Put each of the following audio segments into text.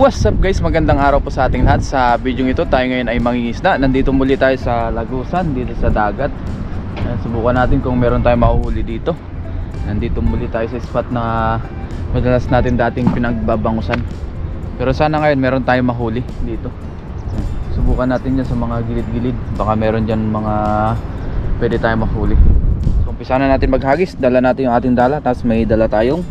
What's up guys, magandang araw po sa ating lahat. Sa video ito tayo ngayon ay mangingisda. Nandito muli tayo sa Lagusan, dito sa dagat. Subukan natin kung meron tayong mahuhuli dito. Nandito muli tayo sa spot na madalas natin dating pinagbabangusan. Pero sana ngayon meron tayong mahuli dito. Subukan natin yan sa mga gilid-gilid. Baka meron dyan mga pwede tayong mahuli. So umpisa na natin maghagis. Dala natin yung ating dala. Tapos may dala tayong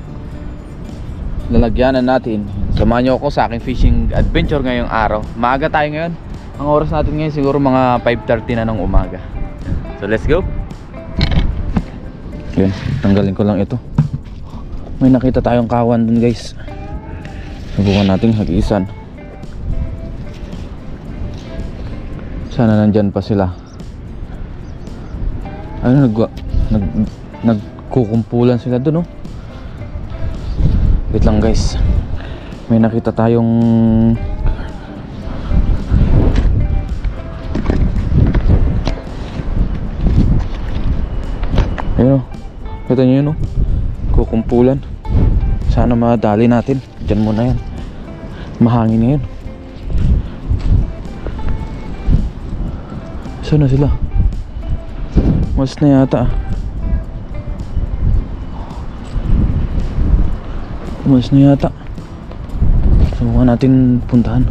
lalagyanan natin. Samahan nyo ako sa aking fishing adventure ngayong araw. Maaga tayo ngayon. Ang oras natin ngayon siguro mga 5:30 na ng umaga. So let's go. Yun, tanggalin ko lang ito. May nakita tayong kawan dun guys. Subukan nating hagisan. Sana nandyan pa sila. Ano, nagkukumpulan sila dun, oh. Wait lang guys. May nakita tayong ayun, oh. Kita nyo yun, oh. Kukumpulan. Sana madali natin. Diyan muna yan. Mahangin na yun. Saan na sila? Mas na yata. Mas na yata. Subukan natin puntahan.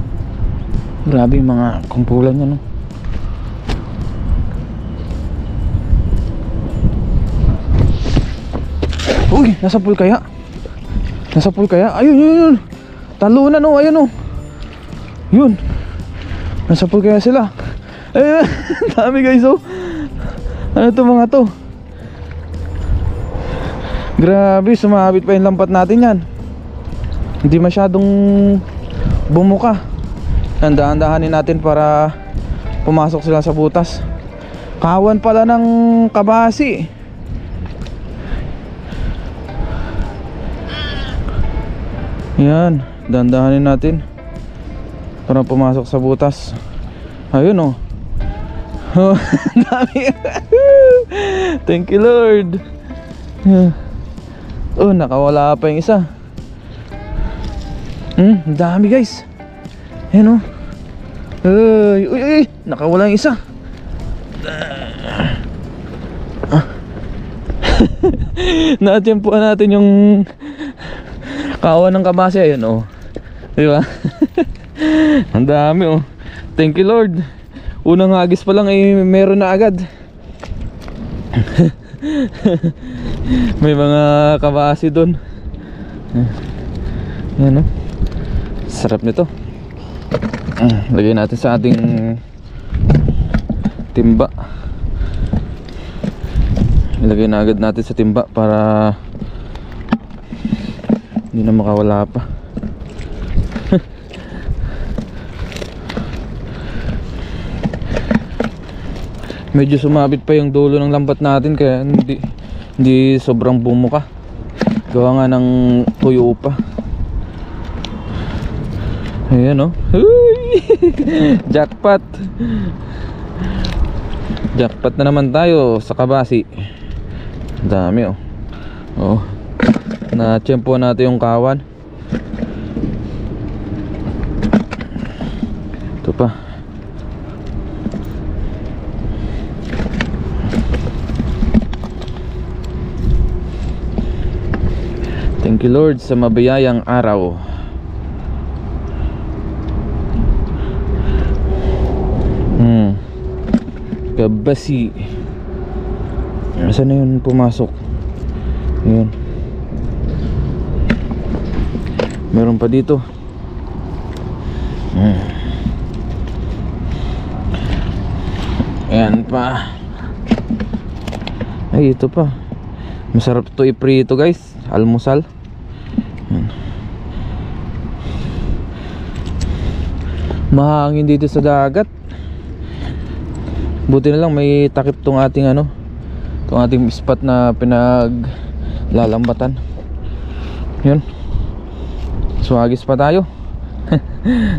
Grabe yung mga kumpulan niya, no? Uy, nasa pool kaya? Nasa pool kaya? Ayun, yun, yun. Talunan, no? Ayun, no? Yun. Nasa pool kaya sila? Ayun, dami guys, oh. Ano to mga to? Grabe, sumabit pa yung lampat natin yan. Hindi masyadong bumuka. Dahan-dahanin natin para pumasok sila sa butas. Kawan pala ng kabasi. Yan, dahan-dahanin natin para pumasok sa butas. Ayun, oh. Oh, dami. Thank you Lord. Oh, nakawala pa yung isa. Dami guys. Ayan, oh. Uy, uy, uy, nakawala yung isa. Natimpuan natin yung kawan ng kabase. Ayan, oh. Diba? Ang dami, oh. Thank you Lord. Unang hagis pa lang ay meron na agad. May mga kabasi doon. Ayan, oh. Sarap nito. Lagay natin sa ating timba. Ilagay na agad natin sa timba para hindi na makawala pa. Medyo sumabit pa yung dulo ng lambat natin kaya hindi sobrang bumuka. Gawa nga ng tuyo pa. Ayan, oh. Jackpot. Jackpot na naman tayo sa kabasi. Dami, oh. Oh. Na-tiyempo natin yung kawan. Ito pa. Thank you Lord sa mabiyayang araw. Kabasi. Saan na yun pumasok? Yun. Meron pa dito. Ayan pa. Ay, ito pa. Masarap to iprito guys. Almusal. Mahangin dito sa dagat. Buti na lang may takip tong ating ano, tong ating spot na pinaglalambatan. Yun. Swagis pa tayo.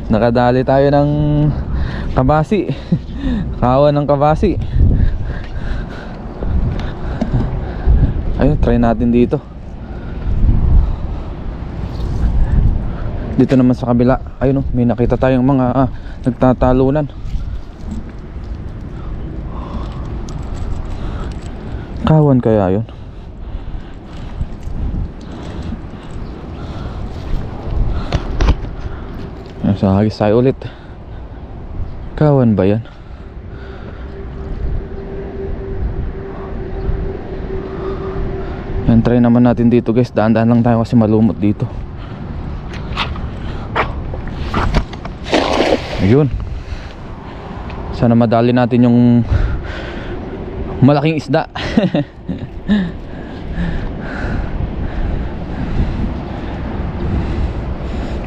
Nakadali tayo ng kabasi. Kawan ng kabasi. Ayun, try natin dito. Dito naman sa kabila, ayun oh, may nakita tayong mga nagtatalunan. Kawan kaya yun? Sa hagis tayo ulit. Kawan ba yan? Yan, try naman natin dito guys. Daan-daan lang tayo kasi malumot dito. Ayun. Sana madali natin yung malaking isda.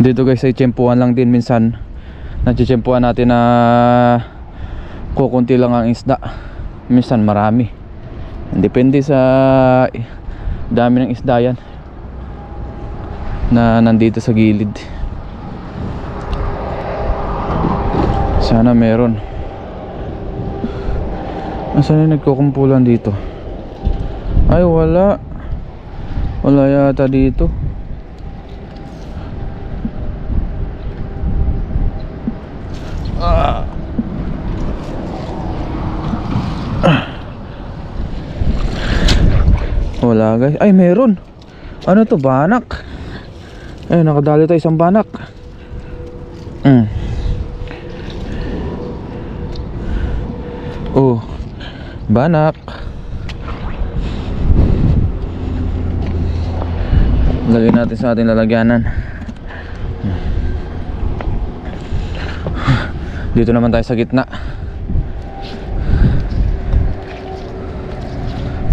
Dito guys ay tsempuhan lang din minsan. Natsyempuhan natin na kukunti lang ang isda. Minsan marami. Depende sa dami ng isda yan na nandito sa gilid. Sana meron. Nasaan yung nagkukumpulan dito? Ay wala. Wala yata dito. Wala guys. Ay meron. Ano to? Banak. Ay nakadali tayo isang banak. Oh, banak. Lagay natin sa ating lalagyanan. Dito naman tayo sa gitna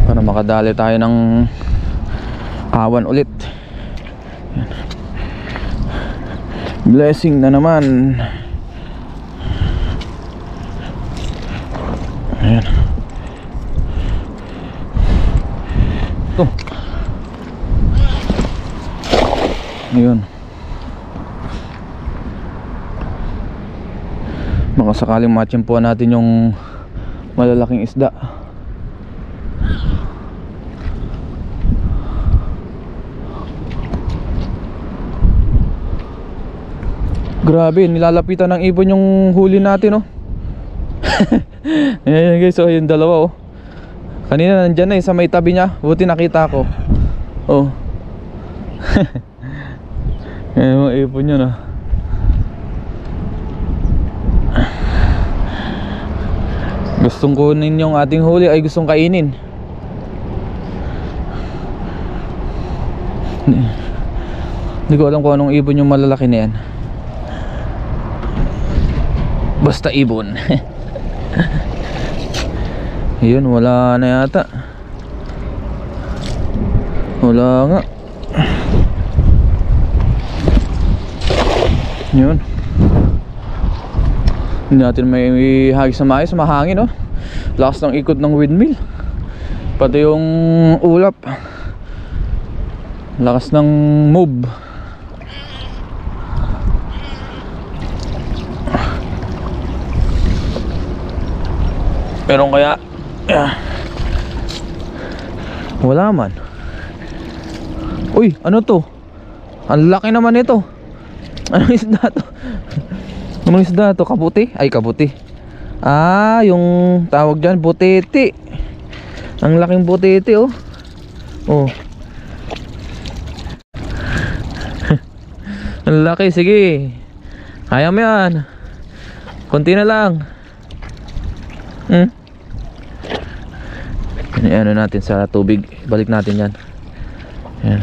para makadali tayo ng kawan ulit. Blessing na naman. Ayan. Oh. Ayun. Baka sakaling matsyempuhan natin yung malalaking isda. Grabe, nilalapitan ng ibon yung huli natin, oh. Ayan guys, oh, yung dalawa, oh. Kanina nandyan na sa may tabi niya. Buti nakita ko. Oh. Ayan yung ibon yun, oh. Gustong kunin yung ating huli ay gustong kainin. Hindi ko alam kung anong ibon yung malalaki na yan. Basta ibon. Yun, wala na yata. Wala nga. Yun. Hindi natin may hagis na maayos, mahangin, oh. Lakas ng ikot ng windmill. Pati yung ulap. Lakas ng move. Meron kaya? Wala man. Uy, ano to? Ang laki naman ito. Anong isda to? Anong isda to? Kabuti? Ay, kabuti. Ah, yung tawag dyan, butiti. Ang laking butiti, oh. Oh. Ang laki, sige. Kaya mo yan. Konti na lang. Ano natin sa tubig. Balik natin yan. Yan.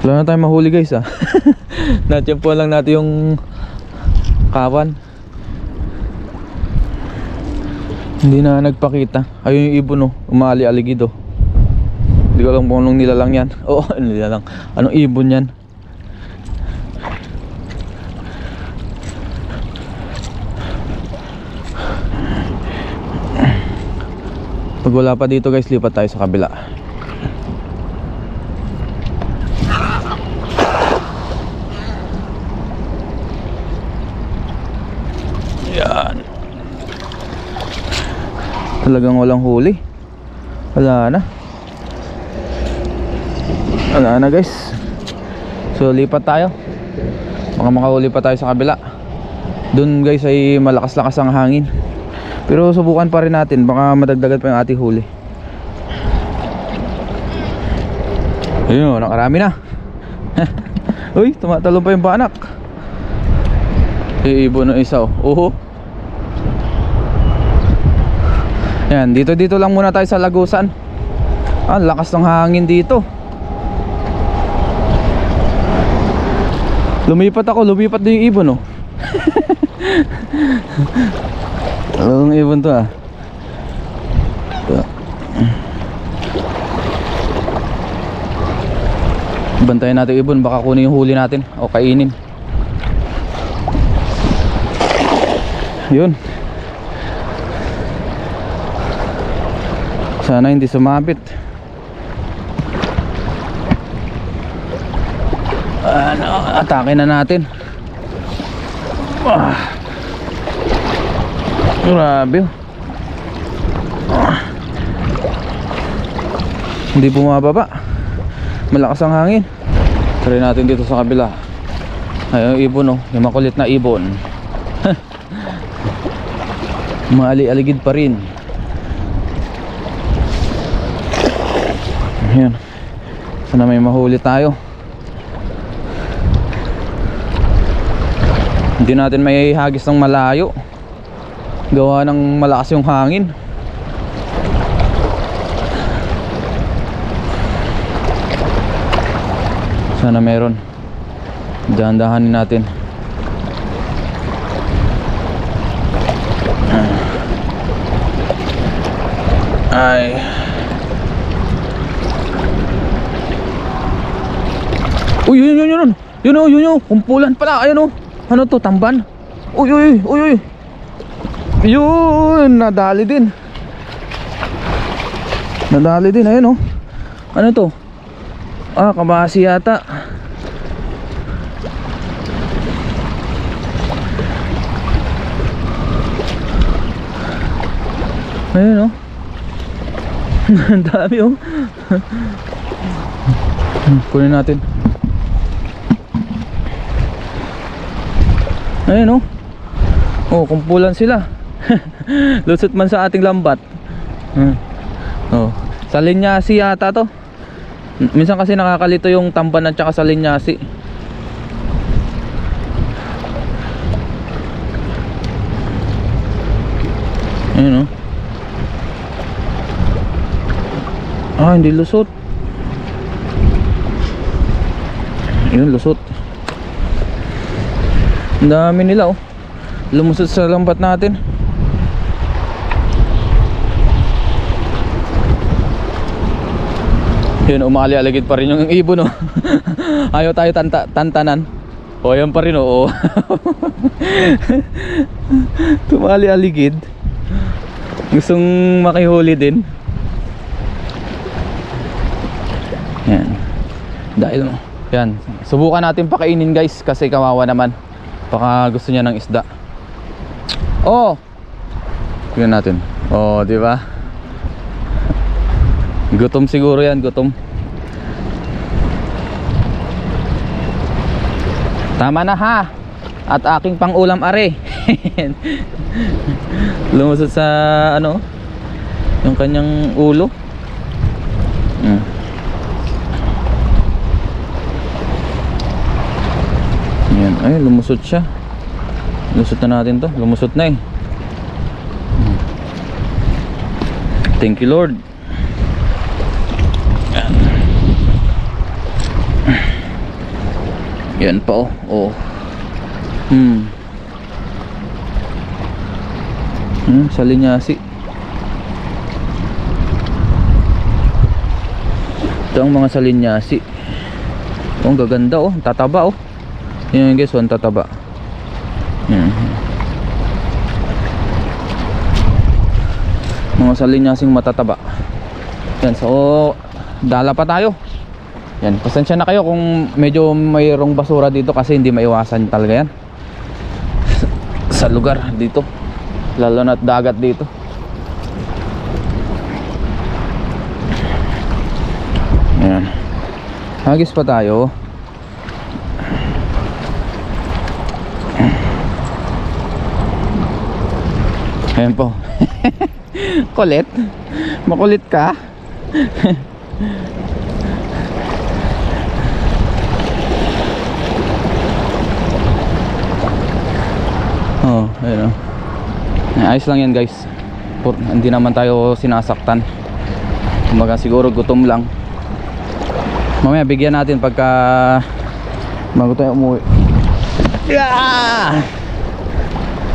Wala na tayong mahuli guys, ah. Natiyempuhan lang natin yung kawan. Hindi na nagpakita. Ayun yung ibon, oh. Umali-aligid, oh. Hindi ko alam kung anong nilalang yan. Oo, nilalang. Anong ibon yan? Pag wala pa dito guys, lipat tayo sa kabila. Yan. Talagang walang huli. Wala na. Wala na guys. So lipat tayo. Baka makahuli pa tayo sa kabila. Doon guys ay malakas-lakas ang hangin. Pero subukan pa rin natin, baka madagdagan pa yung ating huli. Ayun, nakarami na. Uy, tumatalon pa yung banak. Iibon ng isa, oh. Yan, dito lang muna tayo sa Lagusan. Lakas ng hangin dito. Lumipat din yung ibon, oh. Anong ibon to, ah? Bantayan natin ibon, baka kunin yung huli natin o kainin. Yun. Sana hindi sumabit. Atake na natin. Grabe. Hindi bumababa. Malakas ang hangin. Try natin dito sa kabila. Ayun, ibon, oh. Yung makulit na ibon. Maali-aligid pa rin. Ayan. Sana may mahuli tayo. Hindi natin may hagis ng malayo. Gawa ng malakas yung hangin. Sana meron. Dahan-dahanin natin. Ay. Uy, yun. Yun, kumpulan pala. Ayun, oh. Ano to, tamban? Uy. Yun, nadali din. Ayun, oh. Ano to? Kabasi yata. Ayun, oh. Ang dami, oh. Kunin natin. Ayun, oh. Kumpulan sila. Lusot man sa ating lambat. Sa linyasi yata to. Minsan kasi nakakalito yung tamban at saka sa linyasi. Ayun, oh. Hindi lusot. Yun, lusot. Ang dami nila, oh. Lumusot sa lambat natin. Yun, umali-aligid pa rin yung ibon, oh. Ayaw tayo tantanan. O, yan pa rin, oh. Tumali-aligid. Gustong makihuli din. Yan. Dahil, yan. Subukan natin pakainin, guys, kasi kawawa naman. Baka gusto niya ng isda. Oh! Tingnan natin. Oh, di ba? Gutom siguro yan, gutom. Tama na, ha. At aking pang-ulam are. Lumusot sa ano, yung kanyang ulo. Yan, ay lumusot siya. Lusot na natin to. Lumusot na, eh. Thank you, Lord. Yan pa, oh. Sa linyasi. Ito ang mga salinyasi. Ang gaganda, oh. Tataba, oh. Yan, guys, ang tataba. Mga salinyasing matataba. Yan, so dala pa tayo. Yan, pasensya na kayo kung medyo mayroong basura dito kasi hindi maiwasan talaga yan sa lugar dito, lalo na't dagat dito. Yan. Hagis pa tayo. Ayan po. Kulit. Makulit ka. Oh, ayun. Ayos lang yan guys. Hindi naman tayo sinasaktan. Kumbaga siguro gutom lang. Mamaya bigyan natin pagka bago tayo umuwi. Yeah!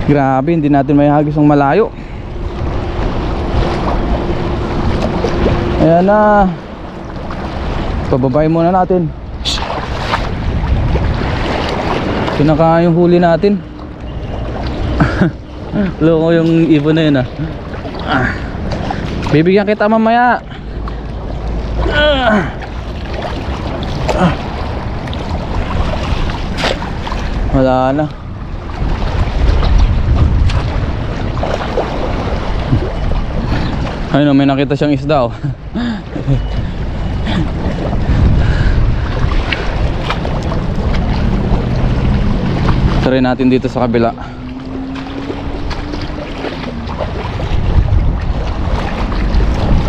Grabe, hindi natin may hagis ng malayo. Ayan na. Pababayin muna natin. Pinaka yung huli natin. Loko yung ibon na yun Bibigyan kita mamaya. Wala na. Ayun, may nakita siyang isda Try natin dito sa kabila.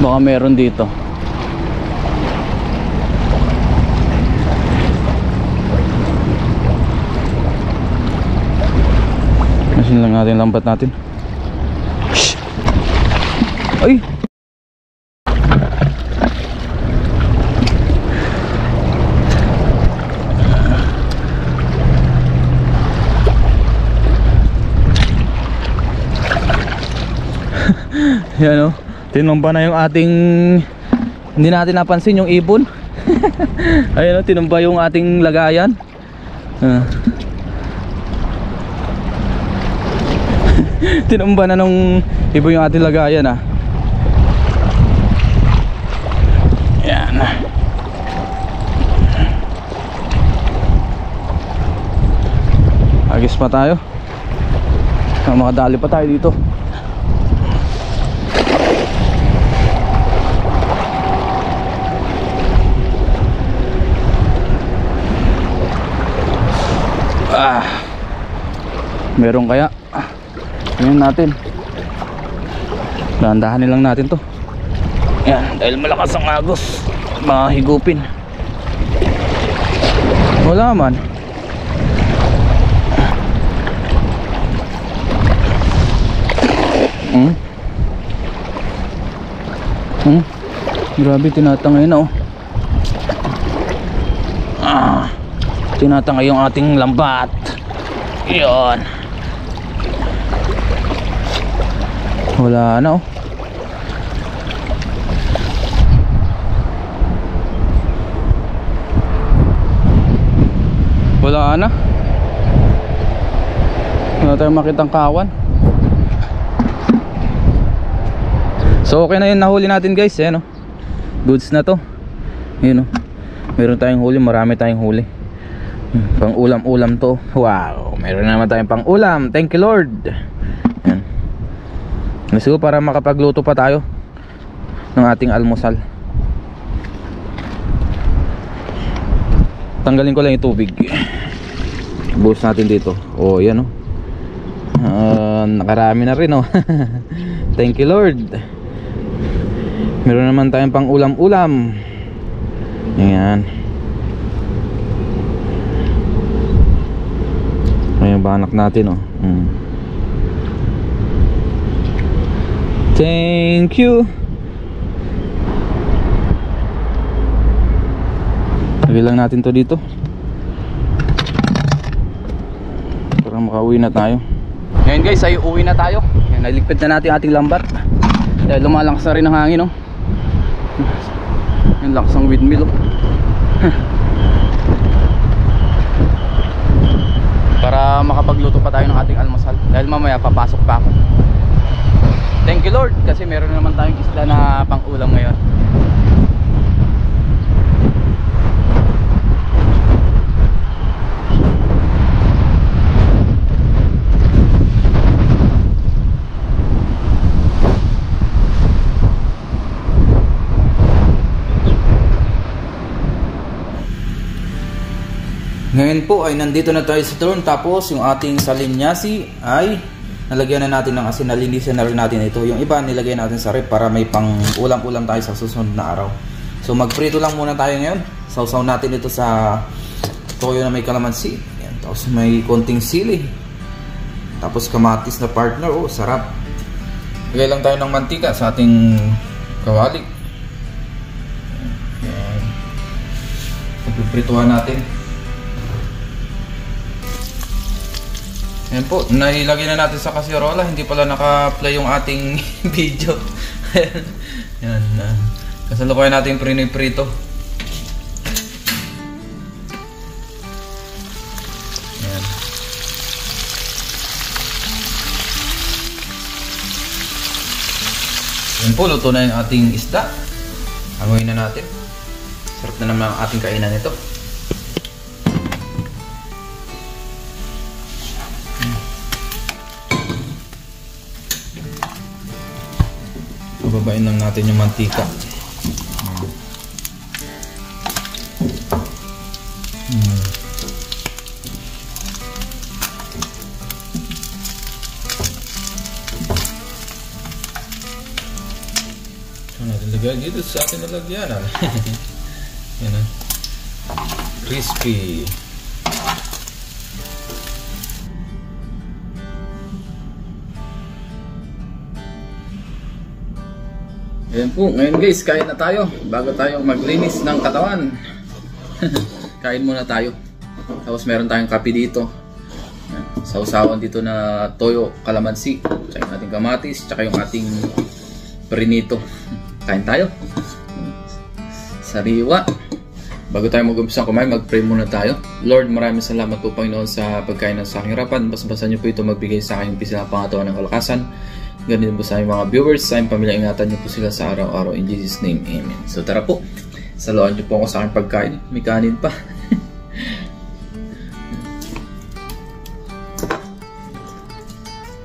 Baka meron dito. Masin lang natin lambat natin. Ay! Yan tinumba na yung ating, hindi natin napansin yung ibon. Ayun tinumba yung ating lagayan. Tinumba na nung ibon yung ating lagayan Yan. Agis pa tayo. Makadali pa tayo dito. Meron kaya? Tingnan natin. Dahan-dahanin lang natin to. Yan, dahil malakas ang agos, mahigupin. Wala man. Grabe, tinatangay na tinatangay yung ating lambat. Yun. Wala na Wala na. Wala tayong makitang kawan. So okay na yun, nahuli natin guys. Goods na to. Yun meron tayong huli, marami tayong huli. Pang ulam-ulam to. Wow, meron naman tayong pang ulam. Thank you Lord. Yan. Siguro para makapagluto pa tayo ng ating almusal. Tanggalin ko lang yung tubig. Buhos natin dito. Oh, yan nakarami na rin Thank you Lord. Meron naman tayong pang ulam-ulam. Ayan. Ayan banak natin Thank you. Lagay lang natin to dito para makauwi na tayo. Ngayon guys ay uwi na tayo. Ayan, naligpit na natin ating lambat dahil lumalakas na rin ang hangin yung lakas ng windmill para makapagluto pa tayo ng ating almusal dahil mamaya papasok pa ako. Thank you Lord kasi meron naman tayong isda na pang ulam ngayon. Ngayon po ay nandito na tayo sa turon. Tapos yung ating salinyasi ay nalagyan na natin ng asin. Nalinisan na rin natin ito. Yung iba nilagay natin sa rep para may pang ulam-ulam tayo sa susunod na araw. So magprito lang muna tayo ngayon. Sausaw natin ito sa toyo na may kalamansi. Yan. Tapos may konting sili. Tapos kamatis na partner. Oh, sarap. Lagay lang tayo ng mantika sa ating kawali. Yan. Pagpiprituhan natin. Ayan po, nailagay na natin sa kasirola. Hindi pala naka-play yung ating video. Yan. Kasalukuyan natin prito. Yan. Yan po, luto na yung ating isda. Hanguin na natin. Sarap na naman ang ating kainan ito. Babain lang natin yung mantika. So natin lagyan dito sa atin nalagyan. Yan na. Crispy. Ayan po, ngayon guys, kain na tayo. Bago tayo maglinis ng katawan. Kain muna tayo. Tapos meron tayong kape dito. Sausawan dito na toyo, kalamansi. Tsaka yung ating kamatis, tsaka yung ating prinito. Kain tayo. Sariwa. Bago tayo mag-umpisa kumain, mag-pray muna tayo. Lord, maraming salamat po Panginoon sa pagkain ng sa aking harapan. Basta-basta niyo po ito magbigay sa aking pisa na pangatawan ng kalakasan. Ganun po sa aming mga viewers, sa aming pamilya, ingatan niyo po sila sa araw-araw. In Jesus' name, Amen. So tara po, saluhan niyo po ako sa aking pagkain. May kanin pa.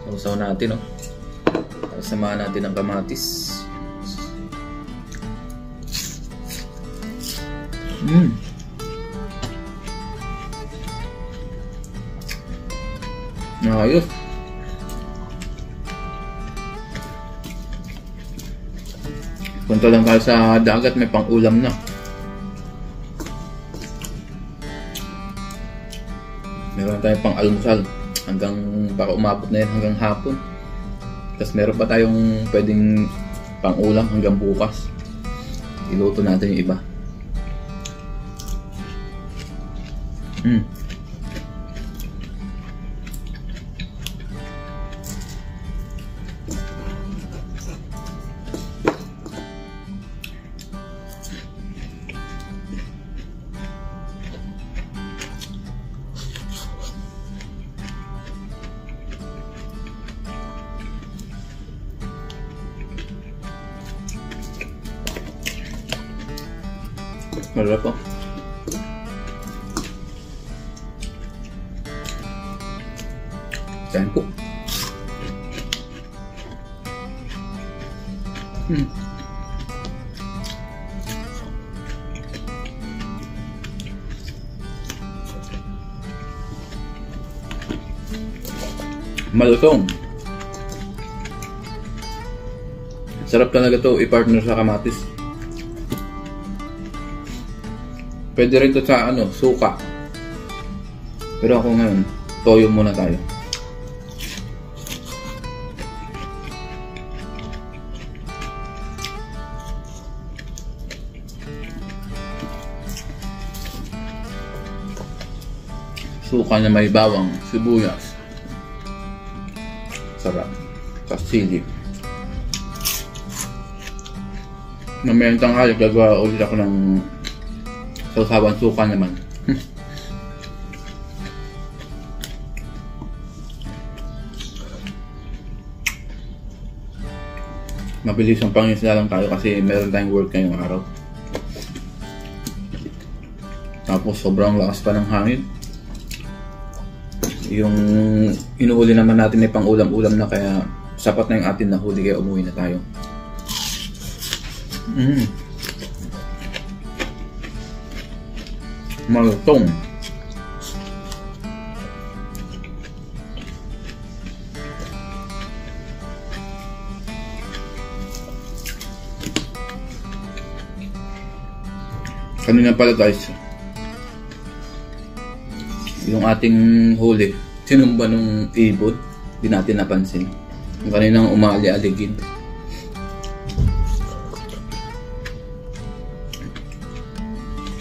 Sausaw natin, oh. Tapos samahan natin ang kamatis. Ayos. Punta lang tayo sa dagat, may pang-ulam na. Meron tayong pang-almusal hanggang baka umabot na yan hanggang hapon. Tapos meron pa tayong pwedeng pang-ulam hanggang bukas. Iluto natin yung iba. Masarap po. Kain po. Malutong. Sarap talaga to i-partner sa kamatis. Pwede rin to sa suka. Pero ako ngayon, toyo muna tayo. Suka na may bawang, sibuyas. Sarap. Tapos sili. Mamayang tanghali, gagawa ulit ako ng sausawan suka naman. Mabilis ang pangisla lang tayo kasi meron tayong work ngayong araw. Tapos sobrang lakas pa ng hangin. Yung inuuli naman natin ay pang ulam-ulam na, kaya sapat na yung atin na huli, kaya umuwi na tayo. Malutong. Kanina pala guys, yung ating huli, sinumba nung ibon, di natin napansin. Yung kaninang umali-aligid.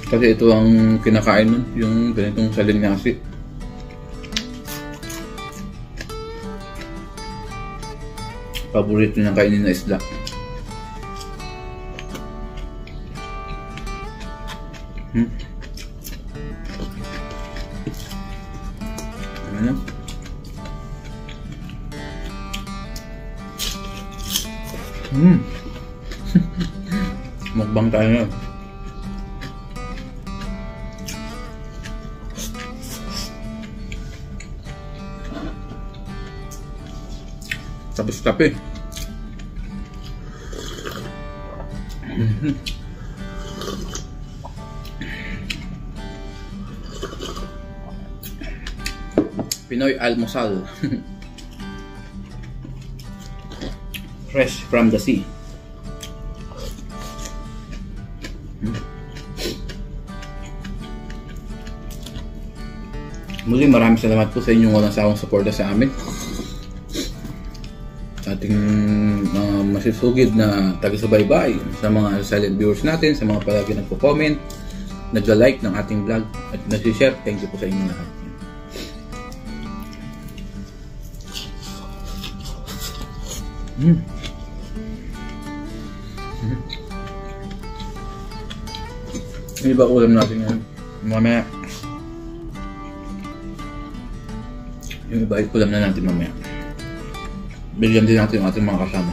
Kasi ito ang kinakain nun, yung ganitong salingasi. Paborito niyang kainin na isda. Ano? Mukbang tayo na. Tapos kape. Pinoy almusal. Fresh from the sea. Muli, maraming salamat po sa inyong walang sawang suporta sa amin. Ating masusugid na taga-subaybay, sa mga silent viewers natin, sa mga palagi nagpo-comment, nagla-like ng ating vlog at nag-share. Thank you po sa inyong lahat. Yung iba ulam natin yan mamaya. Yung iba ulam na natin mamaya. Bigyan din natin yung ating mga kasama.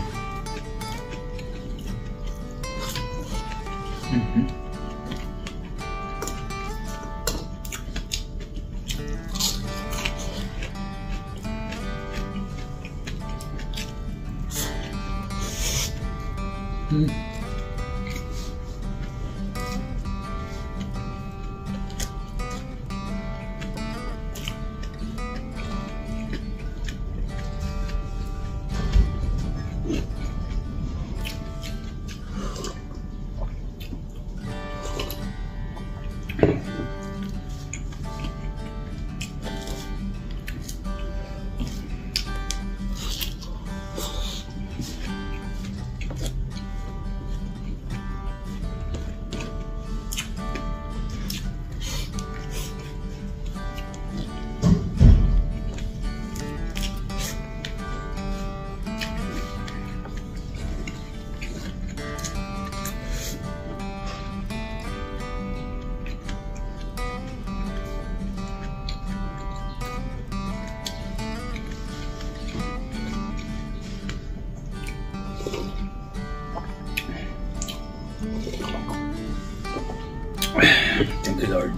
Thank you, Lord.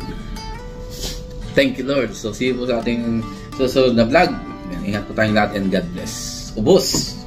Thank you, Lord. So, see you po sa ating susunod na vlog. Ingat po tayong lahat and God bless. Ubos!